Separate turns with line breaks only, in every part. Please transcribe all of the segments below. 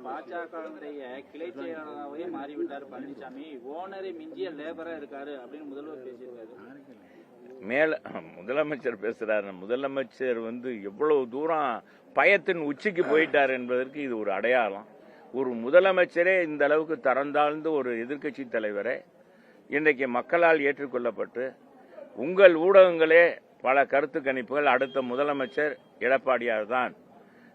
பாஜக கிளை செயலாளராகவே மாறிவிட்டார் பழனிசாமி, ஓனரை மிஞ்சிய லேபரா இருக்காரு அப்படின்னு முதல்வர் பேசியிருக்காரு.
முதலமைச்சர் பேசுறாரு. முதலமைச்சர் எவ்வளவு தூரம் பயத்தின் உச்சிக்கு போயிட்டார் என்பதற்கு இது ஒரு அடையாளம். ஒரு முதலமைச்சரே இந்த அளவுக்கு தரந்தாழ்ந்து ஒரு எதிர்க்கட்சி தலைவரை இன்றைக்கு மக்களால் ஏற்றுக்கொள்ளப்பட்டு உங்கள் ஊடகங்களே பல கருத்து கணிப்புகள் அடுத்த முதலமைச்சர் எடப்பாடியார் தான்,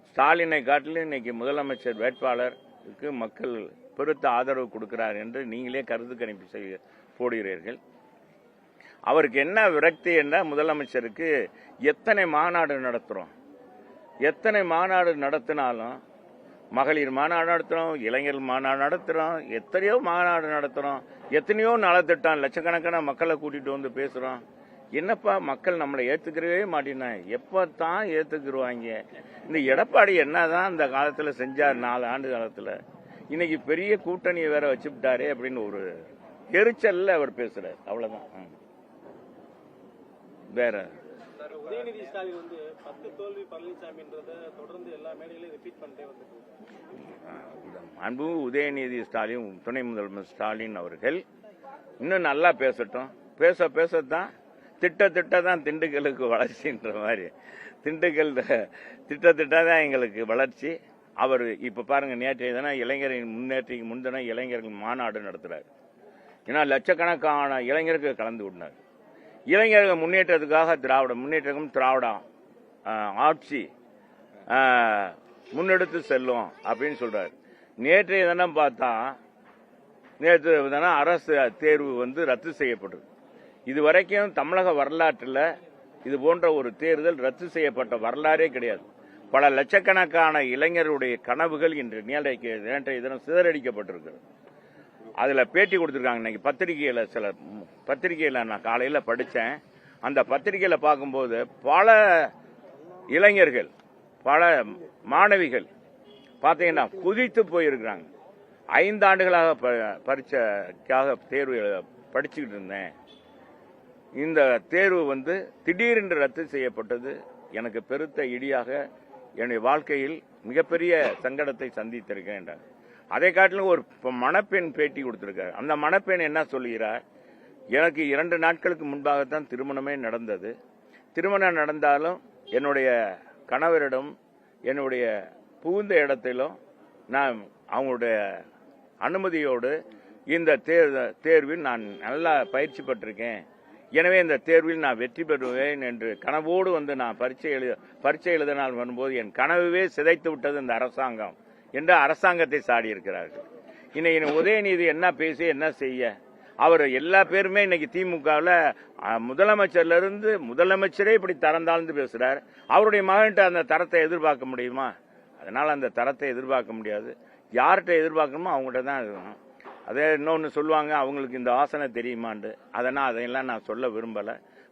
ஸ்டாலினை காட்டிலும் இன்னைக்கு முதலமைச்சர் வேட்பாளருக்கு மக்கள் பெருத்த ஆதரவு கொடுக்கிறார் என்று நீங்களே கருத்து கணிப்பு போடுகிறீர்கள். அவருக்கு என்ன விரக்தி என்றால், முதலமைச்சருக்கு எத்தனை மாநாடு நடத்துறோம், எத்தனை மாநாடு நடத்தினாலும், மகளிர் மாநாடு நடத்துறோம், இளைஞர் மாநாடு நடத்துறோம், எத்தனையோ மாநாடு நடத்துறோம், எத்தனையோ நலத்திட்டம் லட்சக்கணக்கான மக்களை கூட்டிட்டு வந்து பேசுறோம். என்னப்பா மக்கள் நம்மளை ஏத்துக்கிறவே மாட்டேன்னா, எப்பத்தான் ஏத்துக்குருவாங்க? இந்த எடப்பாடி என்னதான் இந்த காலத்துல செஞ்சார், 4 ஆண்டு காலத்துல இன்னைக்கு பெரிய கூட்டணியை வேற வச்சுட்டாரே அப்படின்னு ஒரு எரிச்சல்ல அவர் பேசுறாரு. அவ்வளவுதான். வேற
உதயநிதி ஸ்டாலின் 10 தோல்வி பழனிசாமின்றத தொடர்ந்து எல்லா மேடையிலும் ரிப்பீட் பண்ணிட்டே வந்துட்டு
அன்பு உதயநிதி ஸ்டாலின், துணை முதல்வர் ஸ்டாலின் அவர்கள் இன்னும் நல்லா பேசட்டும். பேசத்தான் திட்டத்தான் திண்டுக்கலுக்கு வளர்ச்சின்ற மாதிரி, திண்டுக்கல் திட்டத்தான் எங்களுக்கு வளர்ச்சி. அவர் இப்ப பாருங்க, நேற்றைய தினம் இளைஞரின் முன்னேற்றிக்கு முன்தின இளைஞர்கள் மாநாடு நடத்துறாரு. ஏன்னா லட்சக்கணக்கான இளைஞர்கள் கலந்து கொண்டார். இளைஞர்கள் முன்னேற்றத்துக்காக திராவிட ஆட்சி முன்னெடுத்து செல்லும் அப்படின்னு சொல்றாரு. நேற்றைய தினம் பார்த்தா, நேற்று தினம் அரசு தேர்வு ரத்து செய்யப்பட்டது. இதுவரைக்கும் தமிழக வரலாற்றில் இது போன்ற ஒரு தேர்தல் ரத்து செய்யப்பட்ட வரலாறே கிடையாது. பல லட்சக்கணக்கான இளைஞருடைய கனவுகள் இன்று நேற்றைய தினம் சிதறடிக்கப்பட்டிருக்கிறது. அதுல பேட்டி கொடுத்திருக்காங்க. இன்னைக்கு பத்திரிகையில சில பத்திரிகையில நான் காலையில படிச்சேன். அந்த பத்திரிகையில பார்க்கும்போது பல இளைஞர்கள், பல மாணவிகள் பாத்தீங்கன்னா குதித்து போயிருக்கிறாங்க. 5 ஆண்டுகளாக பரீட்சைக்காக தேர்வு படிச்சுக்கிட்டு இருந்தேன். இந்த தேர்வு திடீரென்று ரத்து செய்யப்பட்டது எனக்கு பெருத்த இடியாக, என்னுடைய வாழ்க்கையில் மிகப்பெரிய சங்கடத்தை சந்தித்திருக்கேன் என்றார். அதை காட்டிலும் ஒரு மணப்பெண் பேட்டி கொடுத்திருக்காரு. அந்த மணப்பெண் என்ன சொல்கிறார், எனக்கு 2 நாட்களுக்கு முன்பாகத்தான் திருமணமே நடந்தது. திருமணம் நடந்தாலும் என்னுடைய கணவரிடம், என்னுடைய புகுந்த இடத்திலும் நான் அவங்களுடைய அனுமதியோடு இந்த தேர்வில் நான் நல்லா பயிற்சி பெற்றிருக்கேன். எனவே இந்த தேர்வில் நான் வெற்றி பெறுவேன் என்று கனவோடு நான் பரீட்சை எழுதினால் வரும்போது என் கனவுவே சிதைத்து விட்டது இந்த அரசாங்கம் என்று அரசாங்கத்தை சாடி இருக்கிறார்கள். இன்னைக்கு உதயநிதி என்ன பேசி என்ன செய்ய? அவர் எல்லா பேருமே இன்னைக்கு திமுகவில் முதலமைச்சர்ல இருந்து முதலமைச்சரே இப்படி தரந்தாழ்ந்து பேசுறார். அவருடைய மகன்கிட்ட அந்த தரத்தை எதிர்பார்க்க முடியுமா? அதனால அந்த தரத்தை எதிர்பார்க்க முடியாது. யார்கிட்ட எதிர்பார்க்கணுமோ அவங்ககிட்ட தான் இருக்கணும். அதே இன்னொன்னு சொல்லுவாங்க, அவங்களுக்கு இந்த ஆசனை தெரியுமாண்டு. அதையெல்லாம் நான் சொல்ல விரும்பல.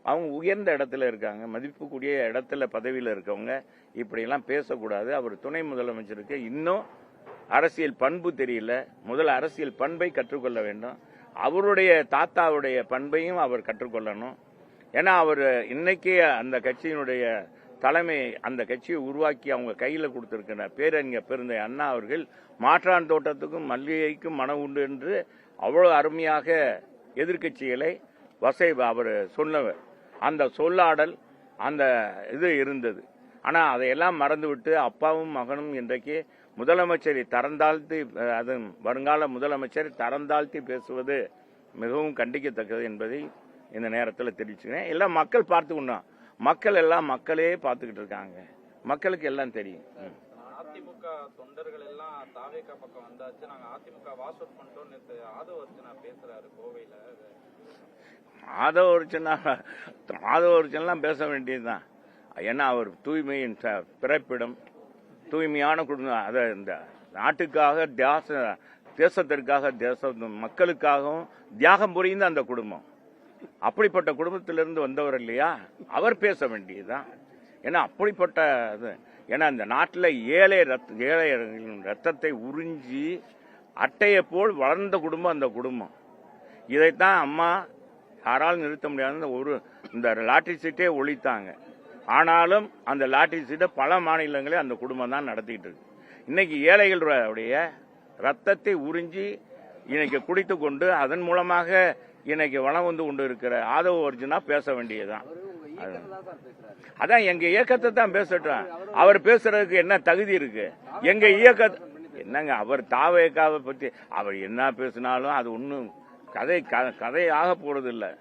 அவங்க உயர்ந்த இடத்துல இருக்காங்க, மதிப்புக்குரிய இடத்துல பதவியில் இருக்கவங்க இப்படியெல்லாம் பேசக்கூடாது. அவர் துணை முதலமைச்சருக்கு இன்னும் அரசியல் பண்பு தெரியல. முதல்ல அரசியல் பண்பை கற்றுக்கொள்ள வேண்டும். அவருடைய தாத்தாவுடைய பண்பையும் அவர் கற்றுக்கொள்ளணும். ஏன்னா அவர் இன்னைக்கு அந்த கட்சியினுடைய தலைமை, அந்த கட்சியை உருவாக்கி அவங்க கையில கொடுத்திருக்கிற பேரறிஞர் பெருந்தை அண்ணா அவர்கள் மாற்றான் தோட்டத்துக்கும் மல்லிகைக்கும் மனம் உண்டு என்று அவ்வளவு அருமையாக எதிர்கட்சிகளை அவர் சொன்னவர். அந்த சொல்லாடல், அந்த இது இருந்தது. ஆனா அதையெல்லாம் மறந்துவிட்டு அப்பாவும் மகனும் இன்றைக்கு முதலமைச்சரை தரந்தாழ்த்தி, அது வருங்கால முதலமைச்சர் தரந்தாழ்த்தி பேசுவது மிகவும் கண்டிக்கத்தக்கது என்பதை இந்த நேரத்தில் தெரிவிச்சுக்கிறேன். எல்லாம் மக்கள் பார்த்துக்கணும். மக்கள் எல்லாம் மக்களே பார்த்துக்கிட்டு இருக்காங்க. மக்களுக்கு எல்லாம் தெரியும்.
அதிமுக தொண்டர்கள் எல்லாம் தாவேகா பக்கம் வந்தாச்சு, நாங்க அதிமுக வாஷ் அவுட் பண்ணிட்டோம்னு ஆதவ அர்ச்சனா பேசுறாரு கோவையில.
ஆதவ அர்ச்சனெல்லாம் பேச வேண்டியதுதான். ஏன்னா அவர் தூய்மையின் பிறப்பிடம், தூய்மையான குடும்பம். அதை இந்த நாட்டுக்காக தேசத்திற்காக மக்களுக்காகவும் தியாகம் புரிந்த அந்த குடும்பம், அப்படிப்பட்ட குடும்பத்திலிருந்து வந்தவர் இல்லையா, அவர் பேச வேண்டியதுதான். ஏன்னா அப்படிப்பட்ட ஏன்னா இந்த நாட்டில் ஏழை ரத்தத்தை உறிஞ்சி அட்டையை போல் வளர்ந்த குடும்பம் அந்த குடும்பம். இதைத்தான் அம்மா யாராலும் நிறுத்த முடியாத இந்த லாட்டரி சீட்டே ஒழித்தாங்க. ஆனாலும் அந்த லாட்டரி சீட்டை பல மாநிலங்களே அந்த குடும்பம் தான் நடத்திட்டு இருக்கு. இன்னைக்கு ஏழைகளுடைய ரத்தத்தை உறிஞ்சி இன்னைக்கு குடித்து கொண்டு அதன் மூலமாக இன்னைக்கு வளம் வந்து கொண்டு இருக்கிற ஆதவ அர்ஜுனா பேச வேண்டியதுதான். அதான் எங்க இயக்கத்தை தான் பேசட்டும். அவர் பேசுறதுக்கு என்ன தகுதி இருக்கு? எங்க இயக்க என்னங்க, அவர் தாவேக்காவை பத்தி அவர் என்ன பேசினாலும் அது ஒன்றும் கதை ஆக போறது இல்லை.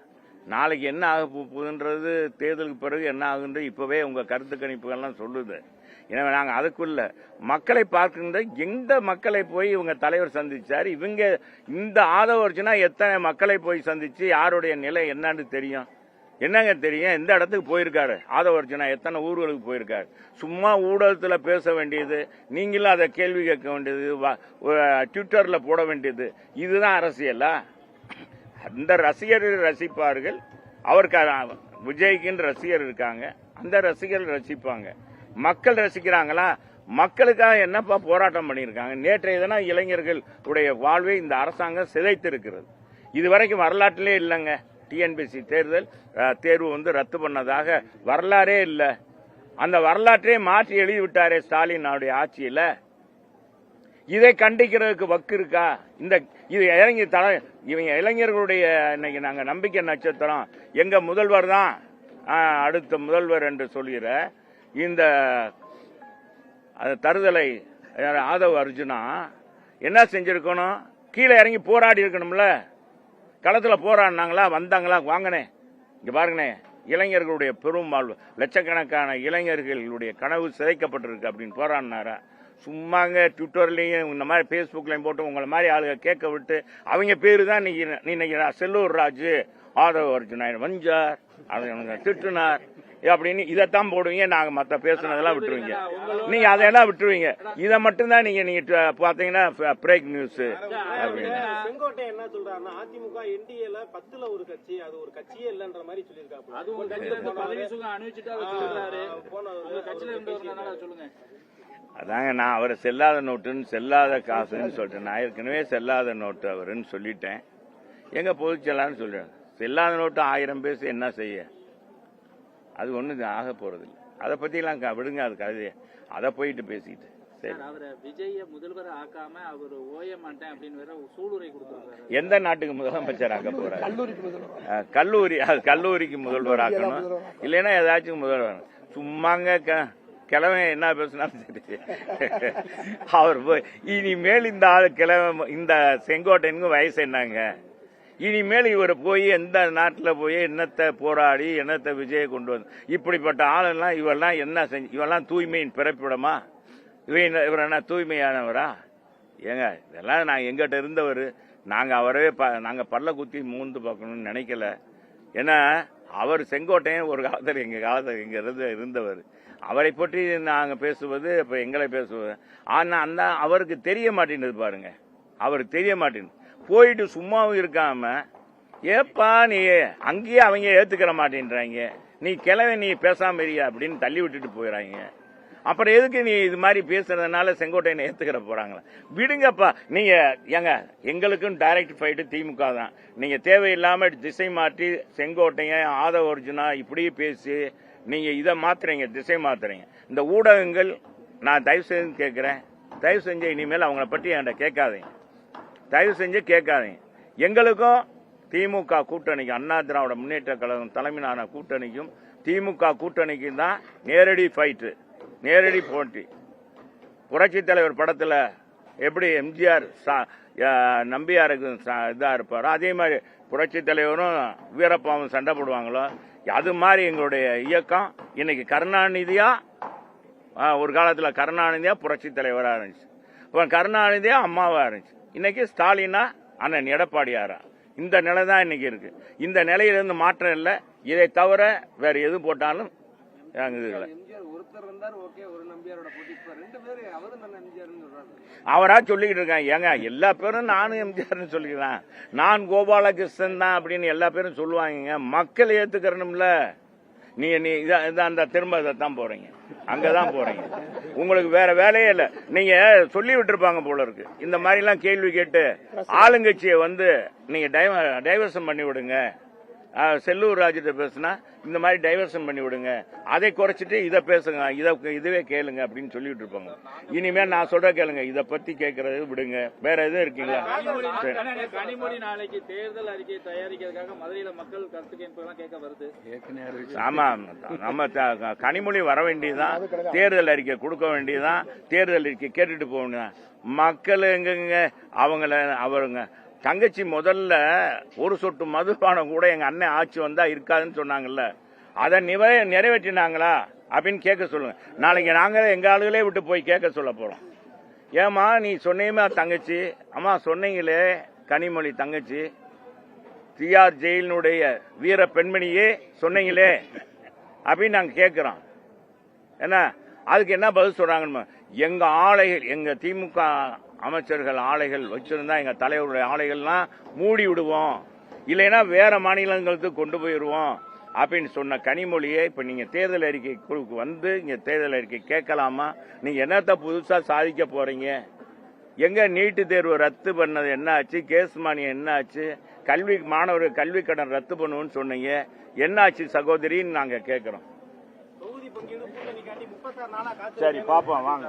நாளைக்கு என்ன ஆக போகுதுன்றது தேர்தலுக்கு பிறகு என்ன ஆகுன்றது இப்பவே உங்க கருத்து கணிப்புகள்லாம் சொல்லுது. எனவே நாங்கள் அதுக்குள்ள மக்களை பார்க்கின்ற எந்த மக்களை போய் இவங்க தலைவர் சந்திச்சாரு, இவங்க இந்த ஆதவ அர்ஜுனா எத்தனை மக்களை போய் சந்திச்சு யாருடைய நிலை என்னன்னு தெரியும்? என்னங்க தெரியும்? எந்த இடத்துக்கு போயிருக்காரு ஆதவ அர்ஜுனா? எத்தனை ஊர்களுக்கு போயிருக்காரு? சும்மா ஊடகத்தில் பேச வேண்டியது, நீங்களும் அதை கேள்வி கேட்க வேண்டியது, ட்விட்டர்ல போட வேண்டியது, இதுதான் அரசியலா? அந்த ரசிகர்கள் ரசிப்பார்கள். அவருக்கு விஜய்க்குன்னு ரசிகர் இருக்காங்க, அந்த ரசிகர்கள் ரசிப்பாங்க. மக்கள் ரசிக்கிறாங்களா? மக்களுக்காக என்னப்பா போராட்டம் பண்ணியிருக்காங்க? நேற்றைய தினம் இளைஞர்கள் உடைய வாழ்வை இந்த அரசாங்கம் சிதைத்து இருக்கிறது. இதுவரைக்கும் வரலாற்றிலே இல்லைங்க. டிஎன்பிஎஸ்சி தேர்வு வந்து ரத்து பண்ணதாக வரலாறே இல்லை. அந்த வரலாற்றை மாற்றி எழுதி விட்டாரே ஸ்டாலின் ஆட்சியில. இதை கண்டிக்கிறதுக்கு வக்கு இருக்கா? இது இவங்க இளைஞர்களுடைய இன்னைக்கு நாங்க நம்பிக்கை நட்சத்திரம், எங்க முதல்வர் தான் அடுத்த முதல்வர் என்று சொல்கிற இந்த தருதலை ஆதவ அர்ஜுனா என்ன செஞ்சிருக்கணும்? கீழே இறங்கி போராடி இருக்கணும்ல. களத்தில் போராடினாங்களா? வந்தாங்களா? வாங்கினே இங்க பாருங்கண்ணே, இளைஞர்களுடைய பெரும் வாழ்வு, லட்சக்கணக்கான இளைஞர்களுடைய கனவு சிதைக்கப்பட்டிருக்கு அப்படின்னு போராடினாரா? சும்மாங்க ட்விட்டர்லையும் இந்த மாதிரி பேஸ்புக்லையும் போட்டு உங்களை மாதிரி ஆளுங்க கேட்க விட்டு அவங்க பேரு தான் இன்னைக்கு செல்லூர் ராஜு ஆதவ அர்ஜுனா வஞ்சார், அதை திட்டுனார் அப்படின்னு இதைத்தான் போடுவீங்க. நாங்க மற்ற பேசுனதெல்லாம் விட்டுருவீங்க. நீங்க அதையெல்லாம் விட்டுருவீங்க. இதை மட்டும்தான் நீங்க பாத்தீங்கன்னா பிரேக் நியூஸ்.
செங்கோட்டை என்ன சொல்றாருன்னா, அதிமுக என்டிஏல 10ல ஒரு கட்சி, அது ஒரு கட்சியே இல்லன்ற மாதிரி சொல்லியிருக்காங்க. அது ஒரு கட்சியில இருந்து பதவி சுகம் அனுபவிச்சுட்டு அவர் சொல்றாரு. போன கட்சியில இருந்தவங்க சொல்லுங்க.
அதாங்க, நான் அவரை செல்லாத நோட்டுன்னு செல்லாத காசுன்னு சொல்லிட்டேன். நான் ஏற்கனவே செல்லாத நோட்டு அவருன்னு சொல்லிட்டேன். எங்க பொதுச்செல்லான்னு சொல்றேன். செல்லாத நோட்டு 1000 பேச என்ன செய்ய? அது ஒண்ணு ஆக போறது இல்லை. அதை பத்தி எல்லாம் விடுங்க, அது கதைய. அதை போயிட்டு பேசிட்டு
அவரை விஜய முதல்வர் ஆக்காம அவர் ஓய மாட்டேன் அப்படின்னு வேற சூளுரை கொடுத்திருக்காரு.
எந்த நாட்டுக்கு முதலமைச்சர் ஆக்க போற? கல்லூரிக்கு முதல்வர் ஆக்கணும், இல்லைன்னா ஏதாச்சும் முதல்வர். சும்மாங்க கிழமை என்ன பேசினாலும் சரி. அவர் போய் இனிமேல் இந்த ஆளு கிழமை இந்த செங்கோட்டையனுக்கு வயசு என்னங்க? இனிமேல் இவர் போய் எந்த நாட்டில் போய் என்னத்தை போராடி என்னத்தை விஜயை கொண்டு வந்து இப்படிப்பட்ட ஆளெல்லாம் இவெல்லாம் என்ன செஞ்சு? இவெல்லாம் தூய்மையின் பிறப்பிடமா? இவர் என்ன தூய்மையானவரா? ஏங்க, இதெல்லாம் நான் எங்கிட்ட இருந்தவர். நாங்கள் அவரவே நாங்கள் பல்ல குத்தி மூந்து பார்க்கணும்னு நினைக்கல. ஏன்னா அவர் செங்கோட்டையன் ஒரு காலத்தில் எங்கள் காலத்தில் இங்கே இருந்தவர். அவரை பற்றி நாங்கள் பேசுவது இப்போ எங்களை பேசுவது. ஆனால் அவருக்கு தெரிய மாட்டேங்குது பாருங்க. அவருக்கு தெரிய மாட்டேங்குது. போயிட்டு சும்மாவும் இருக்காம ஏப்பா நீ அங்கேயே அவங்க ஏத்துக்கிற மாட்டேன்றாங்க, நீ கிளவை நீ பேசாம இருக்கியா அப்படின்னு தள்ளி விட்டுட்டு போயிடறாங்க. அப்புறம் எதுக்கு நீ இது மாதிரி பேசுறதுனால செங்கோட்டையனை ஏத்துக்கிற போறாங்களா? விடுங்கப்பா. நீங்க ஏங்க, எங்களுக்கும் டைரக்ட் ஃபைட்டு திமுக தான். நீங்க தேவையில்லாம திசை மாற்றி செங்கோட்டையன் ஆதவ அர்ஜுனா இப்படி பேசி நீங்க இதை மாத்துறீங்க, திசை மாத்துறீங்க. இந்த ஊடகங்கள் நான் தயவு செஞ்சு கேட்கிறேன், தயவு செஞ்சு இனிமேல் அவங்கள பற்றி என்கிட்ட கேட்காதீங்க, தயவு செஞ்சு கேட்காதீங்க. எங்களுக்கும் திமுக கூட்டணிக்கும், அண்ணா திராவிட முன்னேற்ற கழகம் தலைமையிலான கூட்டணிக்கும் திமுக கூட்டணிக்கும் தான் நேரடி ஃபைட்டு, நேரடி போட்டி. புரட்சி தலைவர் படத்தில் எப்படி எம்ஜிஆர் நம்பியாருக்கு இதாக இருப்பாரோ அதே மாதிரி புரட்சி தலைவரும் வீரப்பாவும் சண்டை போடுவாங்களோ அது மாதிரி எங்களுடைய இயக்கம் இன்னைக்கு கருணாநிதியா, ஒரு காலத்தில் கருணாநிதியா புரட்சி தலைவராக இருந்துச்சு, இப்போ கருணாநிதியா அம்மாவா இருந்துச்சு, இன்னைக்கு ஸ்டாலினா அண்ணன் எடப்பாடியாரா. இந்த நிலை தான் இன்னைக்கு இருக்கு. இந்த நிலையிலிருந்து மாற்றம் இல்லை. இதை தவிர வேற எது போட்டாலும் அவரா சொல்லிக்கிட்டு இருக்காங்க. ஏங்க, எல்லா பேரும் நானும் எம்ஜிஆர்னு சொல்லிக்கிறேன், நான் கோபாலகிருஷ்ணன் தான் அப்படின்னு எல்லா பேரும் சொல்லுவாங்க. மக்கள் ஏத்துக்கிறனும்ல. நீ அந்த திரும்ப தான் போறீங்க, அங்கதான் போறீங்க. உங்களுக்கு வேற வேலையே இல்லை. நீங்க சொல்லி விட்டுருப்பாங்க போல இருக்கு. இந்த மாதிரி எல்லாம் கேள்வி கேட்டு ஆளுங்கட்சியை வந்து நீங்க டைவர்ஷன் பண்ணி விடுங்க, செல்லூர் ராஜிட்ட பேசுனா இந்த மாதிரி டைவர்ஷன் பண்ணி விடுங்க, அதை குறைச்சிட்டு இதை பேசுங்க, இதுவே கேளுங்க அப்படின்னு சொல்லிட்டு இருப்பாங்க. இனிமேல் நான் சொல்ற கேளுங்க, இதை பத்தி கேட்கறது விடுங்க, வேற எதுவும் இருக்கீங்களா?
கனிமொழி நாளைக்கு தேர்தல் அறிக்கை தயாரிக்கிறதுக்காக மதுரையில மக்கள் கருத்து கேட்பெல்லாம் கேட்க வருது.
ஆமா, நம்ம கனிமொழி வர வேண்டியதுதான், தேர்தல் அறிக்கை கொடுக்க வேண்டியதுதான், தேர்தல் அறிக்கை கேட்டுட்டு போக வேண்டியதான். மக்கள் எங்கங்க அவருங்க தங்கச்சி முதல்ல ஒரு சொட்டு மதுபானம் கூட எங்க அண்ணன் ஆட்சி வந்தா இருக்காதுன்னு சொன்னாங்கல்ல, அதை நிறைவேற்றினாங்களா அப்படின்னு கேட்க சொல்லுங்க. நாளைக்கு நாங்க எங்க ஆளுகளே விட்டு போய் கேட்க சொல்ல போறோம். ஏமா நீ சொன்னீமா தங்கச்சி, அம்மா சொன்னீங்களே கனிமொழி தங்கச்சி தியார் ஜெயிலினுடைய வீர பெண்மணியே சொன்னீங்களே அப்படின்னு நாங்க கேட்கிறோம். என்ன அதுக்கு என்ன பதில் சொல்றாங்கன்னு, எங்க ஆலைகள், எங்க திமுக அமைச்சர்கள் ஆலைகள் வச்சிருந்தா எங்க தலைவருடைய ஆலைகள்லாம் மூடி விடுவோம், இல்லைன்னா வேற மாநிலங்களுக்கு கொண்டு போயிடுவோம் அப்படின்னு சொன்ன கனிமொழியை இப்ப நீங்க தேர்தல் அறிக்கை வந்து இங்க தேர்தல் அறிக்கை கேட்கலாமா? நீங்க என்னத்த புதுசா சாதிக்க போறீங்க? எங்க நீட்டு தேர்வு ரத்து பண்ணது என்ன ஆச்சு? கேஸ் மானியம் என்ன ஆச்சு? மாணவர்கள் கல்வி கடன் ரத்து பண்ணுவோம்னு சொன்னீங்க, என்ன ஆச்சு சகோதரின்னு நாங்க கேட்கிறோம்.
தொகுதி பங்கீடு கூட்டணிக்காண்டி 36 நாளா
சரி பாப்போம் வாங்க.